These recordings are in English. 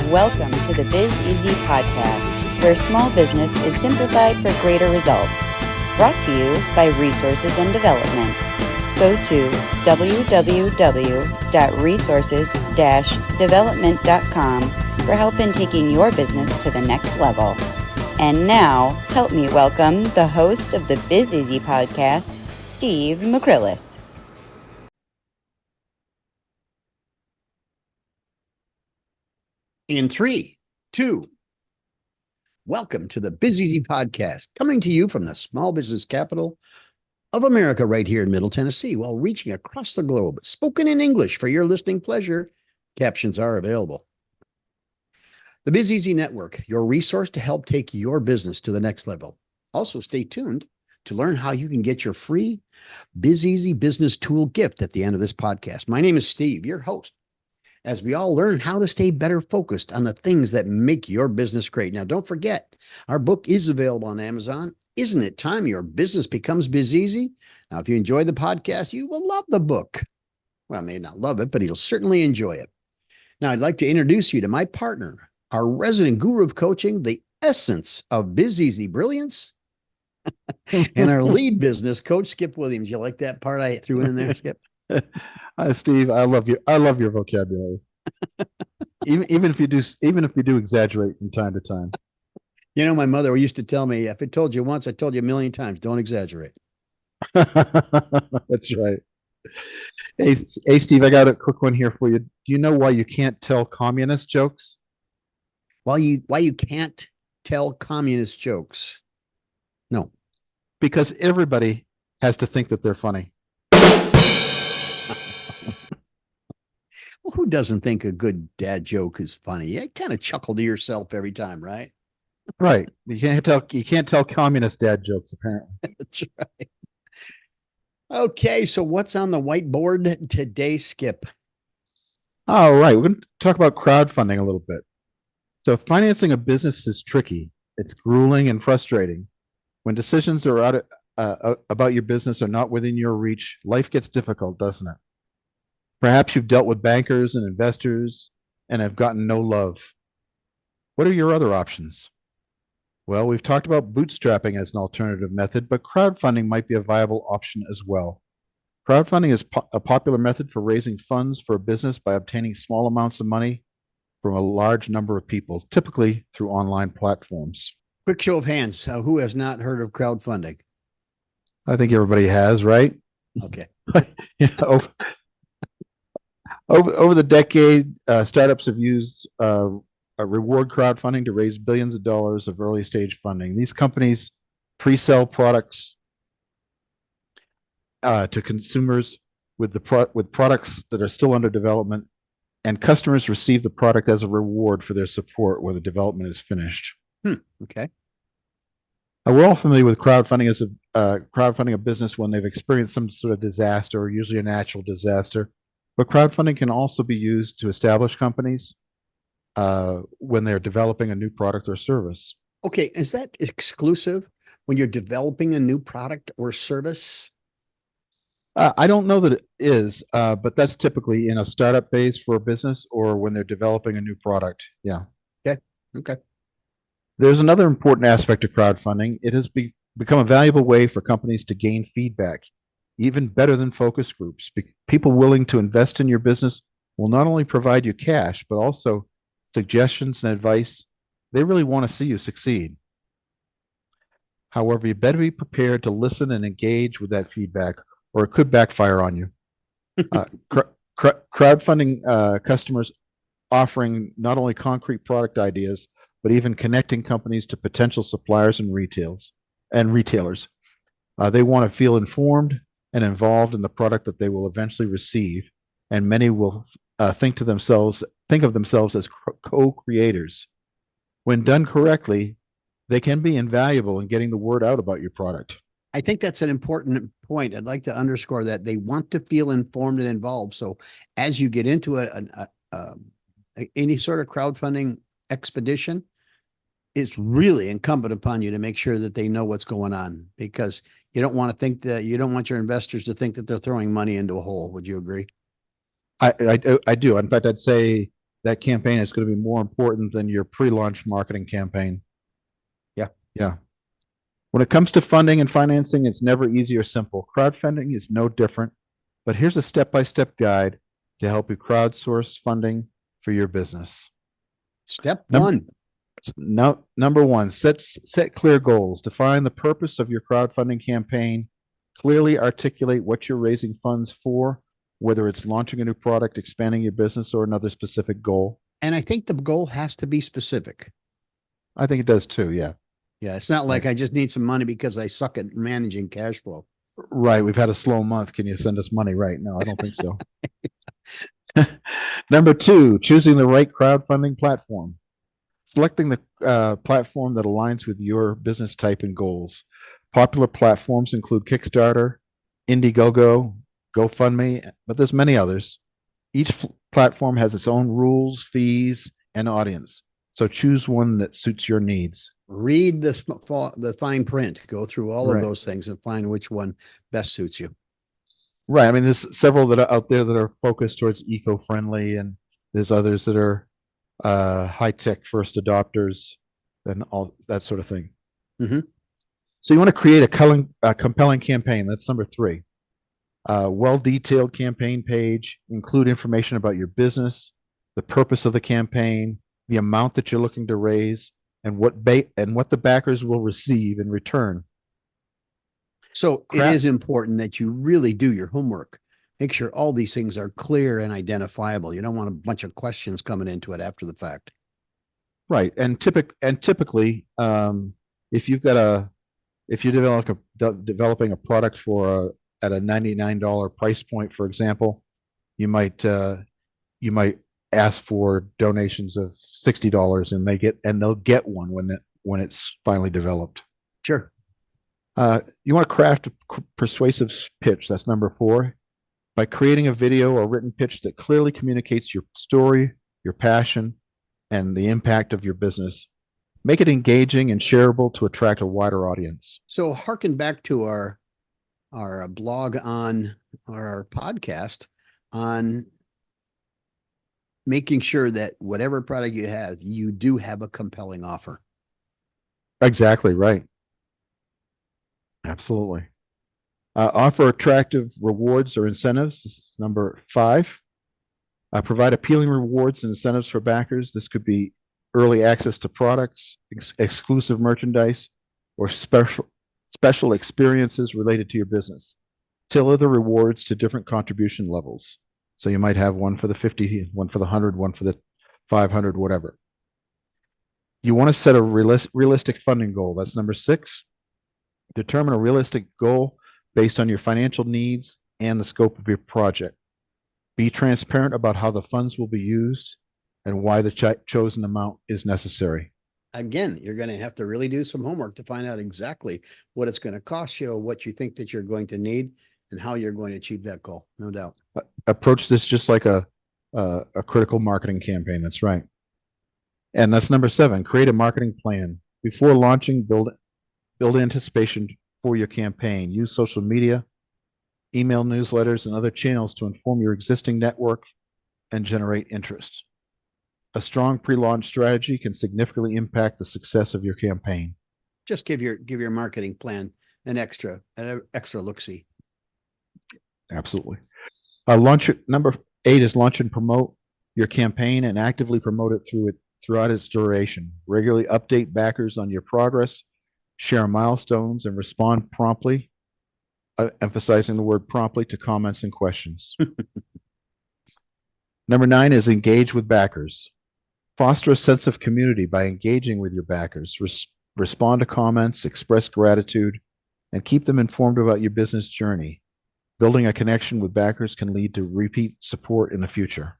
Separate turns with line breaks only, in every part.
Welcome to the Biz Easy podcast, where small business is simplified for greater results. Brought to you by Resources and Development. Go to www.resources-development.com for help in taking your business to the next level. And now, help me welcome the host of the Biz Easy podcast, Steve McCrillis.
In 3, 2, welcome to the Biz Easy podcast, coming to you from the small business capital of America right here in Middle Tennessee, while reaching across the globe. Spoken in English for your listening pleasure. Captions are available. The Biz Easy Network, your resource to help take your business to the next level. Also, stay tuned to learn how you can get your free Biz Easy business tool gift at the end of this podcast. My name is Steve, your host, as we all learn how to stay better focused on the things that make your business great. Now, don't forget, our book is available on Amazon. Isn't it time your business becomes Biz Easy? Now, if you enjoy the podcast, you will love the book. Well, I may not love it, but you'll certainly enjoy it. Now, I'd like to introduce you to my partner, our resident guru of coaching, the essence of Biz Easy brilliance, and our lead business coach, Skip Williams. You like that part I threw in there, Skip?
Hi, Steve. I love you. I love your vocabulary. even if you do exaggerate from time to time.
You know, my mother used to tell me, if I told you once, I told you a million times, don't exaggerate.
That's right. Hey, Steve, I got a quick one here for you. Do you know why you can't tell communist jokes?
Why you can't tell communist jokes? No.
Because everybody has to think that they're funny.
Well, who doesn't think a good dad joke is funny? You kind of chuckle to yourself every time, right?
Right. You can't tell communist dad jokes, apparently.
That's right. Okay, so what's on the whiteboard today, Skip?
All right, we're going to talk about crowdfunding a little bit. So financing a business is tricky. It's grueling and frustrating. When decisions are about your business are not within your reach, life gets difficult, doesn't it? Perhaps you've dealt with bankers and investors and have gotten no love. What are your other options? Well, we've talked about bootstrapping as an alternative method, but crowdfunding might be a viable option as well. Crowdfunding is a popular method for raising funds for a business by obtaining small amounts of money from a large number of people, typically through online platforms.
Quick show of hands. Who has not heard of crowdfunding?
I think everybody has, right?
Okay.
Over the decade, startups have used a reward crowdfunding to raise billions of dollars of early stage funding. These companies pre-sell products to consumers with products that are still under development, and customers receive the product as a reward for their support when the development is finished.
Okay.
We're all familiar with crowdfunding as crowdfunding a business when they've experienced some sort of disaster, or usually a natural disaster. But crowdfunding can also be used to establish companies when they're developing a new product or service.
Okay, is that exclusive when you're developing a new product or service?
I don't know that it is, but that's typically in a startup phase for a business or when they're developing a new product. Yeah.
Okay.
There's another important aspect of crowdfunding. It has become a valuable way for companies to gain feedback, even better than focus groups. People willing to invest in your business will not only provide you cash, but also suggestions and advice. They really want to see you succeed. However, you better be prepared to listen and engage with that feedback, or it could backfire on you. Crowdfunding customers offering not only concrete product ideas, but even connecting companies to potential suppliers and retailers. They want to feel informed and involved in the product that they will eventually receive, and many will think of themselves as co-creators. When done correctly, they can be invaluable in getting the word out about your product.
I think that's an important point. I'd like to underscore that they want to feel informed and involved. So as you get into any sort of crowdfunding expedition, it's really incumbent upon you to make sure that they know what's going on, because you don't want your investors to think that they're throwing money into a hole. Would you agree?
I do. In fact, I'd say that campaign is going to be more important than your pre-launch marketing campaign. Yeah. When it comes to funding and financing, it's never easy or simple. Crowdfunding is no different, but here's a step-by-step guide to help you crowdsource funding for your business.
Step one.
Number one, set clear goals. Define the purpose of your crowdfunding campaign. Clearly articulate what you're raising funds for, whether it's launching a new product, expanding your business, or another specific goal.
And I think the goal has to be specific.
I think it does too, yeah.
Yeah, it's not like I just need some money because I suck at managing cash flow.
Right. We've had a slow month. Can you send us money? Right. No, I don't think so. Number two, choosing the right crowdfunding platform. Selecting the platform that aligns with your business type and goals. Popular platforms include Kickstarter, Indiegogo, GoFundMe, but there's many others. Each platform has its own rules, fees, and audience. So choose one that suits your needs.
Read the fine print, go through all of those things and find which one best suits you.
Right. I mean, there's several that are out there that are focused towards eco-friendly, and there's others that are high-tech first adopters and all that sort of thing.
Mm-hmm.
So you want to create a compelling campaign. That's number three. Well-detailed campaign page, include information about your business, the purpose of the campaign, the amount that you're looking to raise, and what the backers will receive in return.
So it is important that you really do your homework. Make sure all these things are clear and identifiable. You don't want a bunch of questions coming into it after the fact.
Right. And typically, if you're developing a product at a $99 price point, for example, you might ask for donations of $60, and they'll get one when it's finally developed.
Sure.
You want to craft a persuasive pitch. That's number four. By creating a video or written pitch that clearly communicates your story, your passion, and the impact of your business. Make it engaging and shareable to attract a wider audience.
So harken back to our blog on our podcast on making sure that whatever product you have, you do have a compelling offer.
Exactly right. Absolutely. Offer attractive rewards or incentives. This is number five. Provide appealing rewards and incentives for backers. This could be early access to products, exclusive merchandise, or special experiences related to your business. Tailor the rewards to different contribution levels. So you might have one for the 50, one for the 100, one for the 500, whatever. You want to set a realistic funding goal. That's number six. Determine a realistic goal based on your financial needs and the scope of your project. Be transparent about how the funds will be used and why the chosen amount is necessary.
Again, you're going to have to really do some homework to find out exactly what it's going to cost you, what you think that you're going to need, and how you're going to achieve that goal, no doubt.
Approach this just like a critical marketing campaign. That's right. And that's number seven. Create a marketing plan. Before launching, build anticipation for your campaign. Use social media, email newsletters, and other channels to inform your existing network and generate interest. A strong pre-launch strategy can significantly impact the success of your campaign.
Just give your marketing plan an extra look-see.
Absolutely. Number 8 is launch and promote your campaign and actively promote it throughout its duration. Regularly update backers on your progress, share milestones, and respond promptly, emphasizing the word promptly, to comments and questions. Number 9 is engage with backers. Foster a sense of community by engaging with your backers. Respond to comments, express gratitude, and keep them informed about your business journey. Building a connection with backers can lead to repeat support in the future.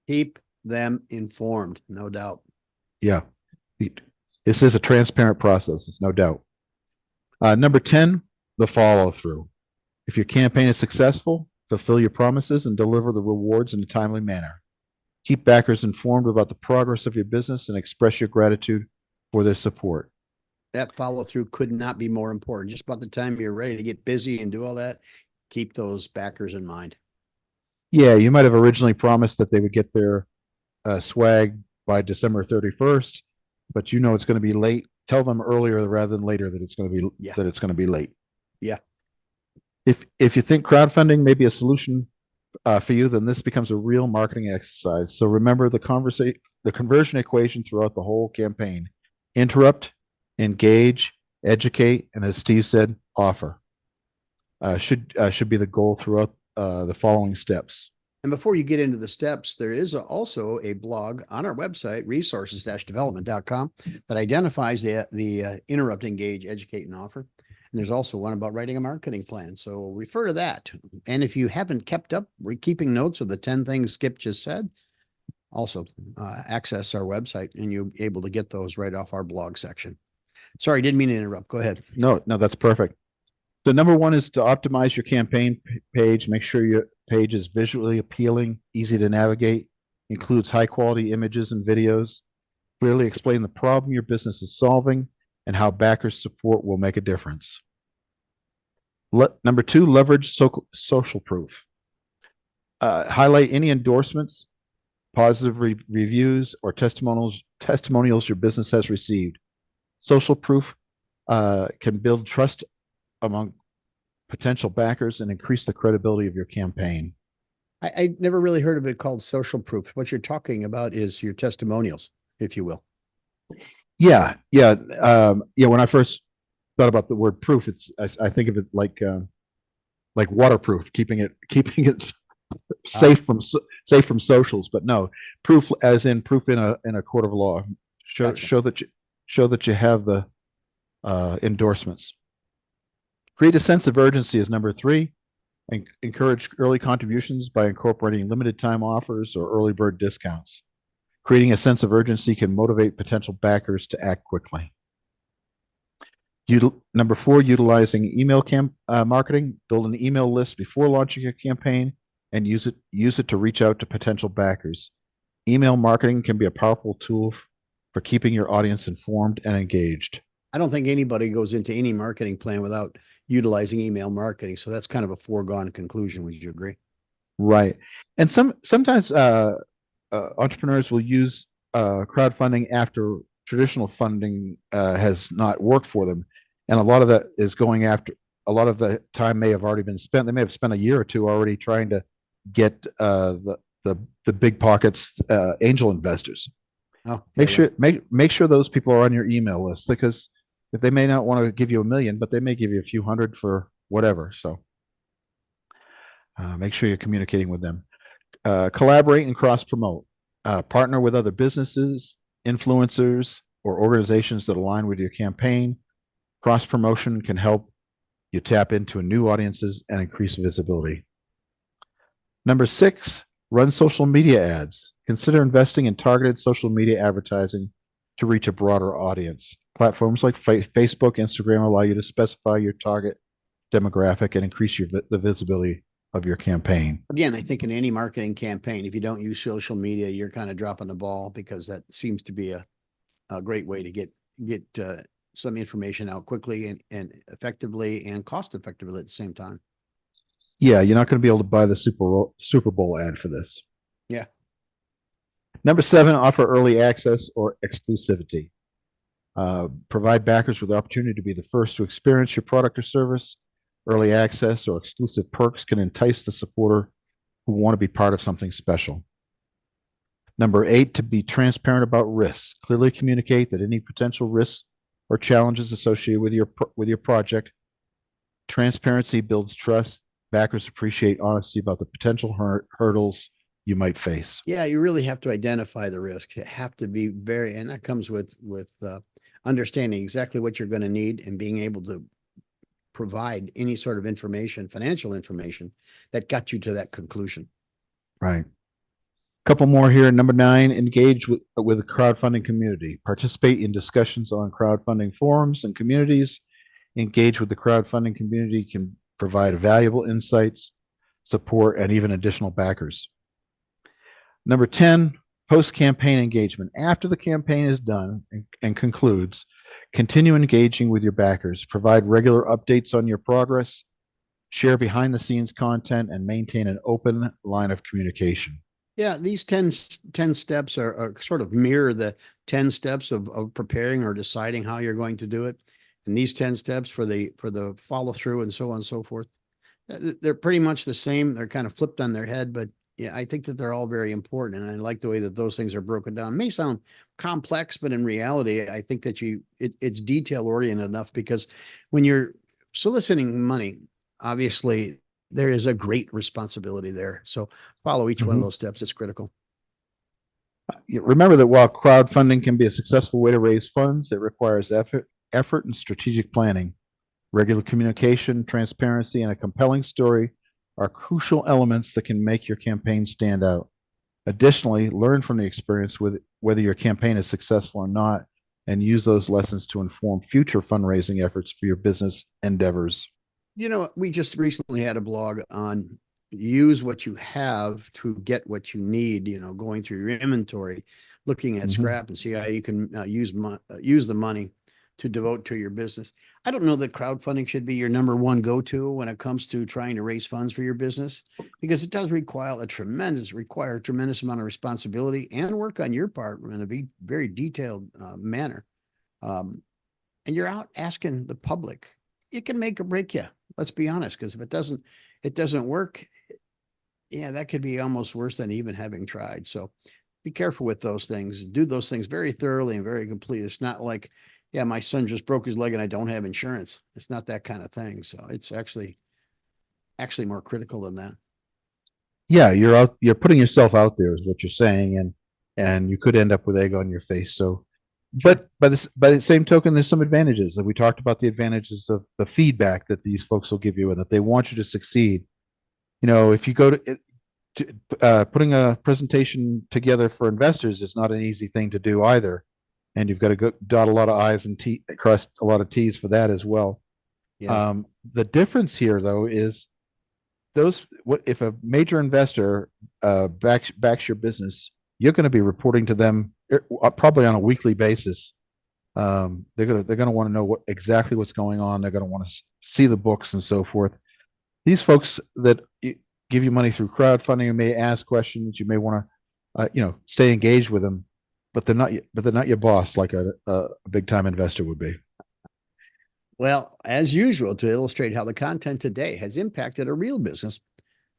Keep them informed, no doubt.
Yeah. This is a transparent process, it's no doubt. Number 10, the follow-through. If your campaign is successful, fulfill your promises and deliver the rewards in a timely manner. Keep backers informed about the progress of your business and express your gratitude for their support.
That follow-through could not be more important. Just about the time you're ready to get busy and do all that, keep those backers in mind.
Yeah, you might have originally promised that they would get their swag by December 31st, but you know it's going to be late. Tell them earlier rather than later that it's going to be late.
Yeah.
If you think crowdfunding may be a solution for you, then this becomes a real marketing exercise. So remember the conversion equation throughout the whole campaign: interrupt, engage, educate, and as Steve said, offer. Should be the goal throughout the following steps.
And before you get into the steps, there is also a blog on our website, resources-development.com, that identifies the interrupt, engage, educate, and offer. And there's also one about writing a marketing plan. So refer to that. And if you haven't kept up, keeping notes of the 10 things Skip just said, also access our website and you'll be able to get those right off our blog section. Sorry, didn't mean to interrupt. Go ahead.
No, that's perfect. So number one is to optimize your campaign page. Make sure your page is visually appealing, easy to navigate, includes high quality images and videos, clearly explain the problem your business is solving and how backers' support will make a difference. Number two, leverage social proof. Highlight any endorsements, positive reviews, or testimonials your business has received. Social proof can build trust among potential backers and increase the credibility of your campaign.
I never really heard of it called social proof. What you're talking about is your testimonials, if you will.
Yeah. When I first thought about the word proof, I think of it like waterproof, keeping it safe from socials. But no, proof as in proof in a court of law. Show that you have the endorsements. Create a sense of urgency is number three. And encourage early contributions by incorporating limited time offers or early bird discounts. Creating a sense of urgency can motivate potential backers to act quickly. Number four, utilizing email marketing. Build an email list before launching your campaign and use it to reach out to potential backers. Email marketing can be a powerful tool for keeping your audience informed and engaged.
I don't think anybody goes into any marketing plan without utilizing email marketing. So that's kind of a foregone conclusion. Would you agree?
Right. And sometimes entrepreneurs will use crowdfunding after traditional funding has not worked for them. And a lot of that is going after, a lot of the time may have already been spent. They may have spent a year or two already trying to get the big pockets angel investors. Make sure those people are on your email list, because they may not want to give you $1 million, but they may give you a few hundred for whatever. So make sure you're communicating with them. Collaborate and cross promote. Partner with other businesses, influencers, or organizations that align with your campaign. Cross promotion can help you tap into new audiences and increase visibility. Number six, run social media ads. Consider investing in targeted social media advertising to reach a broader audience. Platforms like Facebook, Instagram allow you to specify your target demographic and increase the visibility of your campaign.
Again, I think in any marketing campaign, if you don't use social media, you're kind of dropping the ball, because that seems to be a great way to get some information out quickly and effectively and cost effectively at the same time.
Yeah, you're not going to be able to buy the Super Bowl ad for this.
Yeah.
Number seven, offer early access or exclusivity. Provide backers with the opportunity to be the first to experience your product or service. Early access or exclusive perks can entice the supporter who want to be part of something special. Number eight, to be transparent about risks. Clearly communicate that any potential risks or challenges associated with your project. Transparency builds trust. Backers appreciate honesty about the potential hurdles you might face.
Yeah, you really have to identify the risk. You have to be and that comes with understanding exactly what you're going to need and being able to provide any sort of information, financial information, that got you to that conclusion.
Right. Couple more here. Number nine, engage with the crowdfunding community. Participate in discussions on crowdfunding forums and communities. Engage with the crowdfunding community can provide valuable insights, support, and even additional backers. Number 10, post-campaign engagement. After the campaign is done and concludes, continue engaging with your backers. Provide regular updates on your progress. Share behind-the-scenes content and maintain an open line of communication.
Yeah, these 10 steps are sort of mirror the 10 steps of preparing or deciding how you're going to do it. And these 10 steps for the follow through and so on and so forth. They're pretty much the same. They're kind of flipped on their head, but yeah, I think that they're all very important. And I like the way that those things are broken down. It may sound complex, but in reality, I think that it's detail oriented enough because when you're soliciting money, obviously there is a great responsibility there. So follow each one of those steps. It's critical.
Remember that while crowdfunding can be a successful way to raise funds, it requires effort and strategic planning. Regular communication, transparency, and a compelling story are crucial elements that can make your campaign stand out. Additionally, learn from the experience with whether your campaign is successful or not, and use those lessons to inform future fundraising efforts for your business endeavors.
We just recently had a blog on use what you have to get what you need, going through your inventory, looking at scrap and see how you can use the money to devote to your business. I don't know that crowdfunding should be your number one go-to when it comes to trying to raise funds for your business, because it does require a tremendous amount of responsibility and work on your part in a very detailed manner. And you're out asking the public. It can make or break you. Let's be honest, because if it doesn't work, yeah, that could be almost worse than even having tried. So be careful with those things. Do those things very thoroughly and very complete. It's not like, yeah, my son just broke his leg and I don't have insurance. It's not that kind of thing. So it's actually more critical than that.
Yeah, you're putting yourself out there is what you're saying, and you could end up with egg on your face. So, but by the same token, there's some advantages that we talked about, the advantages of the feedback that these folks will give you and that they want you to succeed. If you go to putting a presentation together for investors is not an easy thing to do either. And you've got to dot a lot of I's and cross a lot of T's for that as well.
Yeah.
The difference here, though, is if a major investor backs your business, you're going to be reporting to them probably on a weekly basis. They're going to want to know exactly what's going on. They're going to want to see the books and so forth. These folks that give you money through crowdfunding, you may ask questions. You may want to, stay engaged with them, but they're not your boss like a big time investor would be.
Well, as usual, to illustrate how the content today has impacted a real business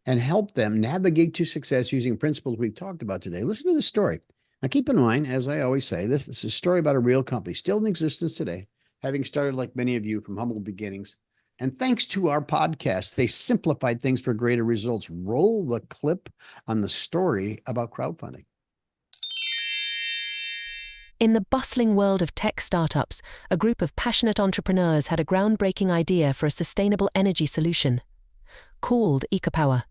and helped them navigate to success using principles we've talked about today, listen to this story. Now, keep in mind, as I always say, this is a story about a real company still in existence today, having started like many of you from humble beginnings. And thanks to our podcast, they simplified things for greater results. Roll the clip on the story about crowdfunding.
In the bustling world of tech startups, a group of passionate entrepreneurs had a groundbreaking idea for a sustainable energy solution, called EcoPower.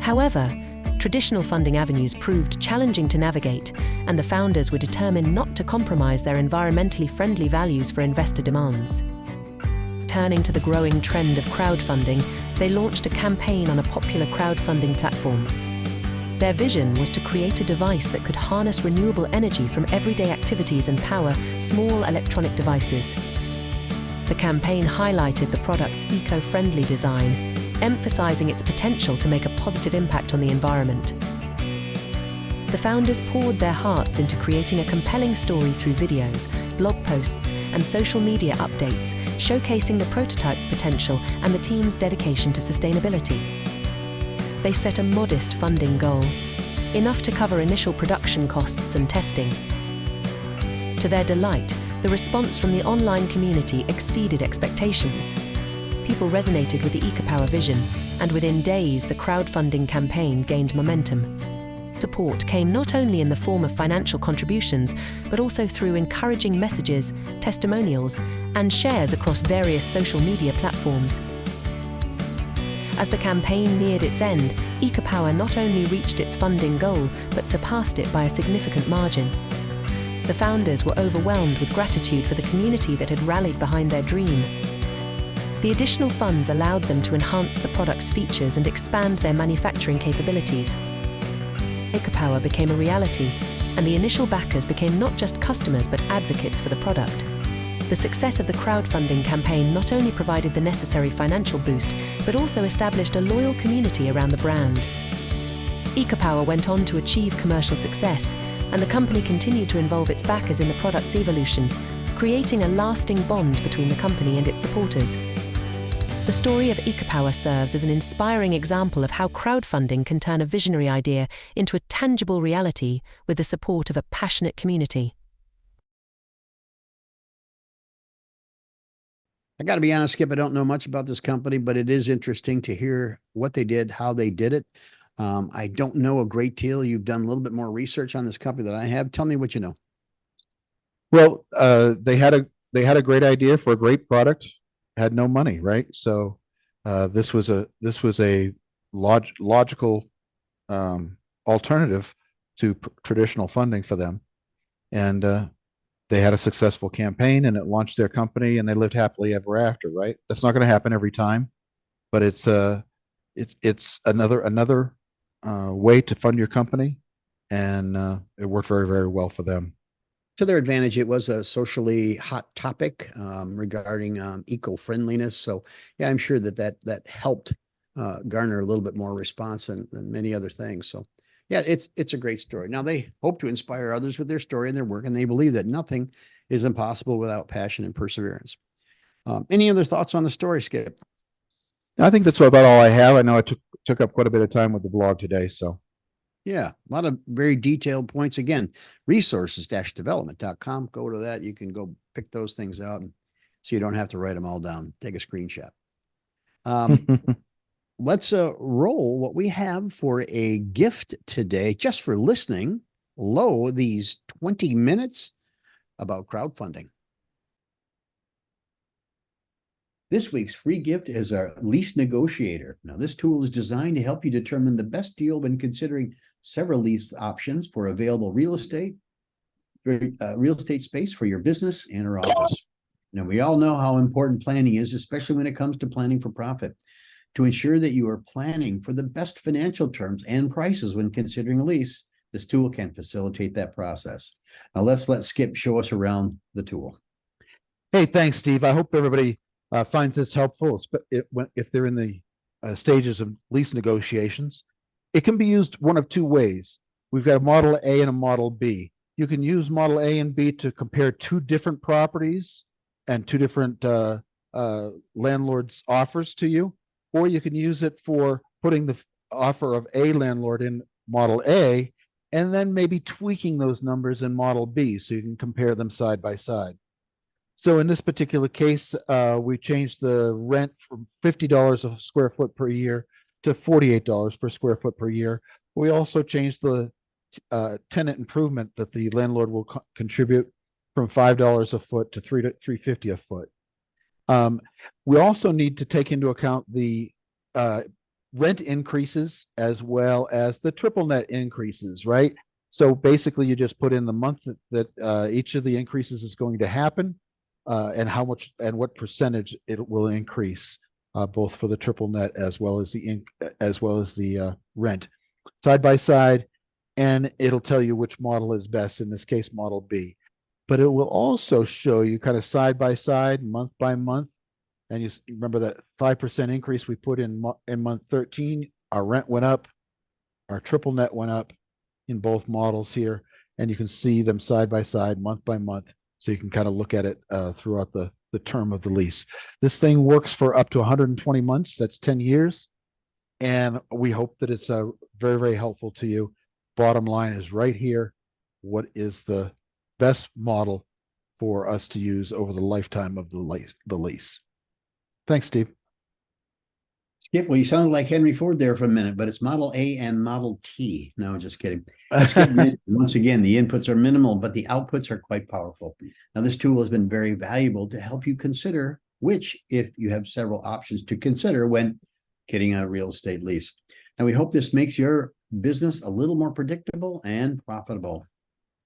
However, traditional funding avenues proved challenging to navigate, and the founders were determined not to compromise their environmentally friendly values for investor demands. Turning to the growing trend of crowdfunding, they launched a campaign on a popular crowdfunding platform. Their vision was to create a device that could harness renewable energy from everyday activities and power small electronic devices. The campaign highlighted the product's eco-friendly design, emphasizing its potential to make a positive impact on the environment. The founders poured their hearts into creating a compelling story through videos, blog posts, and social media updates, showcasing the prototype's potential and the team's dedication to sustainability. They set a modest funding goal, enough to cover initial production costs and testing. To their delight, the response from the online community exceeded expectations. People resonated with the EcoPower vision, and within days, the crowdfunding campaign gained momentum. Support came not only in the form of financial contributions, but also through encouraging messages, testimonials, and shares across various social media platforms. As the campaign neared its end, EcoPower not only reached its funding goal, but surpassed it by a significant margin. The founders were overwhelmed with gratitude for the community that had rallied behind their dream. The additional funds allowed them to enhance the product's features and expand their manufacturing capabilities. EcoPower became a reality, and the initial backers became not just customers but advocates for the product. The success of the crowdfunding campaign not only provided the necessary financial boost, but also established a loyal community around the brand. EcoPower went on to achieve commercial success, and the company continued to involve its backers in the product's evolution, creating a lasting bond between the company and its supporters. The story of EcoPower serves as an inspiring example of how crowdfunding can turn a visionary idea into a tangible reality with the support of a passionate community.
I got to be honest, Skip, I don't know much about this company, but it is interesting to hear what they did, how they did it. I don't know a great deal. You've done a little bit more research on this company than I have. Tell me what you know.
Well, they had a great idea for a great product, had no money, right? So this was a logical alternative to traditional funding for them, and they had a successful campaign, and it launched their company, and they lived happily ever after, right? That's not going to happen every time, but it's another way to fund your company, and it worked very, very well for them.
To their advantage, it was a socially hot topic regarding eco-friendliness. So, yeah, I'm sure that helped garner a little bit more response than many other things. So, yeah, it's a great story. Now, they hope to inspire others with their story and their work, and they believe that nothing is impossible without passion and perseverance. Any other thoughts on the story, Skip?
I think that's about all I have. I know I took up quite a bit of time with the blog today, so.
Yeah, a lot of very detailed points. Again, resources-development.com. Go to that. You can go pick those things out, and so you don't have to write them all down. Take a screenshot. Let's roll what we have for a gift today, just for listening. These 20 minutes about crowdfunding. This week's free gift is our lease negotiator. Now, this tool is designed to help you determine the best deal when considering several lease options for available real estate space for your business and or office. Now, we all know how important planning is, especially when it comes to planning for profit. To ensure that you are planning for the best financial terms and prices when considering a lease, this tool can facilitate that process. Now, let's let Skip show us around the tool.
Hey, thanks, Steve. I hope everybody finds this helpful if they're in the stages of lease negotiations. It can be used one of two ways. We've got a Model A and a Model B. You can use Model A and B to compare two different properties and two different landlords' offers to you, or you can use it for putting the offer of a landlord in Model A and then maybe tweaking those numbers in Model B so you can compare them side by side. So in this particular case, we changed the rent from $50 a square foot per year to $48 per square foot per year. We also changed the tenant improvement that the landlord will contribute from $5 a foot to $3.50 a foot. We also need to take into account the rent increases as well as the triple net increases, right? So basically, you just put in the month that each of the increases is going to happen, and how much and what percentage it will increase, both for the triple net as well as the rent, side by side, and it'll tell you which model is best. In this case, Model B. But it will also show you kind of side by side, month by month. And you remember that 5% increase we put in month 13, our rent went up, our triple net went up in both models here. And you can see them side by side, month by month. So you can kind of look at it throughout the term of the lease. This thing works for up to 120 months. That's 10 years. And we hope that it's very, very helpful to you. Bottom line is right here. What is the best model for us to use over the lifetime of the lease? Thanks, Steve.
Skip, well, you sounded like Henry Ford there for a minute, but it's Model A and Model T. No, just kidding. Once again, the inputs are minimal, but the outputs are quite powerful. Now, this tool has been very valuable to help you consider which, if you have several options to consider when getting a real estate lease. Now, we hope this makes your business a little more predictable and profitable.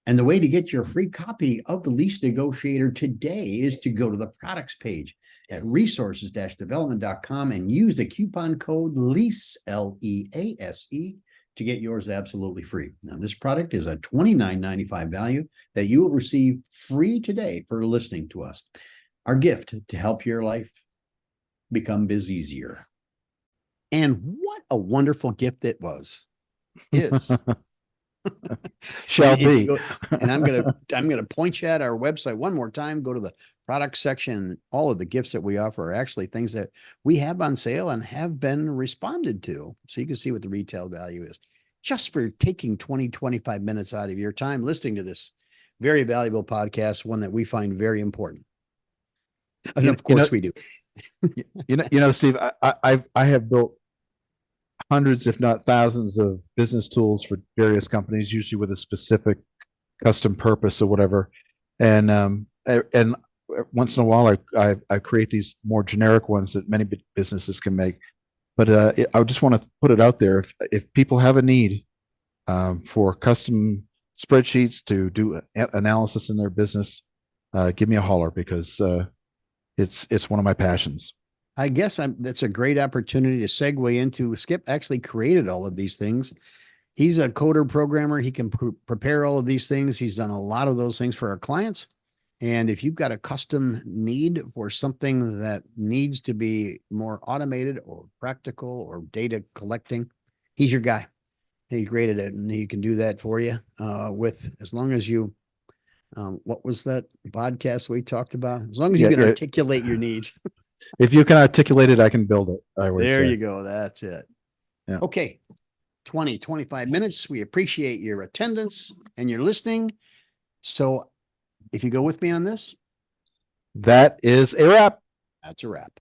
And the way to get your free copy of the Lease Negotiator today is to go to the products page at resources-development.com and use the coupon code LEASE, LEASE, to get yours absolutely free. Now, this product is a $29.95 value that you will receive free today for listening to us. Our gift to help your life become biz easier. And what a wonderful gift it was. is.
Shall
And if you
be.
go- and I'm gonna point you at our website one more time. Go to the product section. All of the gifts that we offer are actually things that we have on sale and have been responded to. So you can see what the retail value is. Just for taking 25 minutes out of your time listening to this very valuable podcast, one that we find very important. And of course we do.
Steve, I have built hundreds, if not thousands, of business tools for various companies, usually with a specific custom purpose or whatever. And once in a while, I create these more generic ones that many businesses can make. But I just want to put it out there: if people have a need for custom spreadsheets to do analysis in their business, give me a holler, because it's one of my passions.
I guess that's a great opportunity to segue into Skip actually created all of these things. He's a coder programmer. He can prepare all of these things. He's done a lot of those things for our clients. And if you've got a custom need for something that needs to be more automated or practical or data collecting, he's your guy. He created it, and he can do that for you with, as long as you, what was that podcast we talked about? As long as you can articulate your needs.
If you can articulate it, I can build it.
There you go. That's it.
Yeah.
Okay. 25 minutes. We appreciate your attendance and your listening. So if you go with me on this,
that is a wrap.
That's a wrap.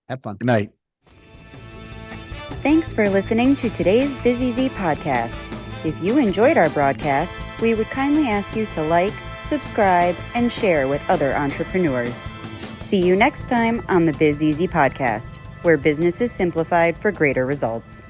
Have fun.
Good night.
Thanks for listening to today's BizEasy podcast. If you enjoyed our broadcast, we would kindly ask you to like, subscribe, and share with other entrepreneurs. See you next time on the BizEasy podcast, where business is simplified for greater results.